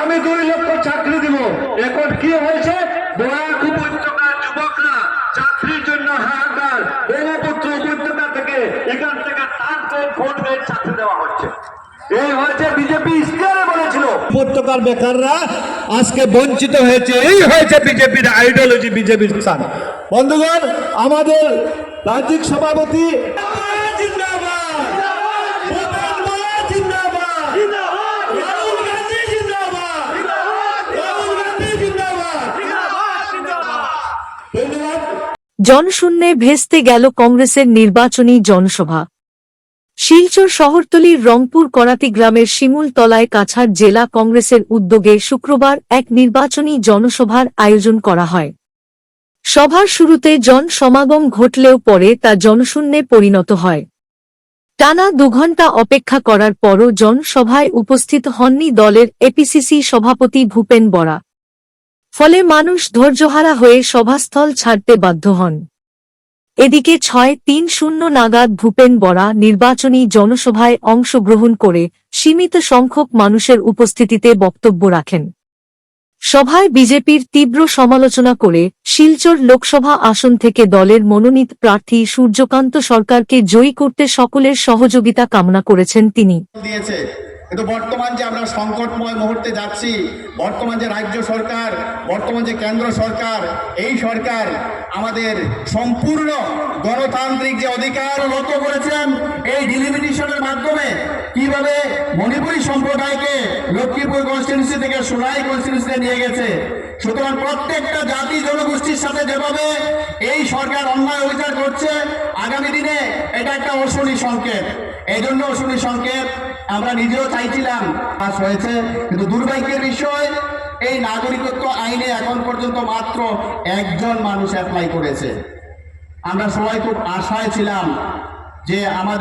আমি 2 লক্ষ চাকরি দিব। এখন কি হয়েছে? বরাক উপত্যকার যুবকরা চাকরির জন্য হাহাকার। ব্রহ্মপুত্র উপত্যকা থেকে এখান থেকে ফোন বের চাকরি দেওয়া হচ্ছে। এই হয়েছে বিজেপি ইস্তেহারে বলেছিল। উপত্যকার বেকাররা আজকে বঞ্চিত হয়েছে। এই হয়েছে বিজেপির আইডিওলজি, বিজেপির স্থান। বন্ধুগণ, আমাদের রাজ্যিক সভাপতি জনশূন্যে ভেস্তে গেল কংগ্রেসের নির্বাচনী জনসভা। শিলচর শহরতলির রংপুর করাতি গ্রামের শিমুলতলায় কাছাড় জেলা কংগ্রেসের উদ্যোগে শুক্রবার এক নির্বাচনী জনসভার আয়োজন করা হয়। সভার শুরুতে জনসমাগম ঘটলেও পরে তা জনশূন্যে পরিণত হয়। টানা 2 ঘণ্টা অপেক্ষা করার পরও জনসভায় উপস্থিত হননি দলের এপিসিসি সভাপতি ভূপেন বরা। ফলে মানুষ ধৈর্যহারা হয়ে সভাস্থল ছাড়তে বাধ্য হন। এদিকে 6:30 নাগাদ ভূপেন বরা নির্বাচনী জনসভায় অংশগ্রহণ করে সীমিত সংখ্যক মানুষের উপস্থিতিতে বক্তব্য রাখেন। সভায় বিজেপির তীব্র সমালোচনা করে শিলচর লোকসভা আসন থেকে দলের মনোনীত প্রার্থী সূর্যকান্ত সরকারকে জয়ী করতে সকলের সহযোগিতা কামনা করেছেন তিনি। কিন্তু বর্তমান যে আমরা সংকটময় মুহূর্তে যাচ্ছি, বর্তমান যে রাজ্য সরকার, বর্তমান যে কেন্দ্র সরকার, এই সরকার আমাদের সম্পূর্ণ গণতান্ত্রিক যে অধিকার নত করেছেন এই ডিলিমিটেশনের মাধ্যমে কিভাবে মণিপুরী সম্প্রদায়কে লক্ষ্মীপুর কনস্টিটিউন্সি থেকে সোনাই কনস্টিটিউন্সিতে নিয়ে গেছে। সুতরাং প্রত্যেকটা জাতি জনগোষ্ঠীর সাথে যেভাবে এই সরকার অন্যায় অবিচার করছে, আগামী দিনে এটা একটা অশনি সংকেত। এই জন্য অশনি সংকেত আমরা নিজেও চাইছিলাম, পাস হয়েছে। কিন্তু দুর্ভাগ্যের বিষয়, এই নাগরিকত্ব আইনে এখন পর্যন্ত মাত্র 1 জন মানুষ অ্যাপ্লাই করেছে। আমরা সবাই খুব আশায় ছিলাম যে আমাদের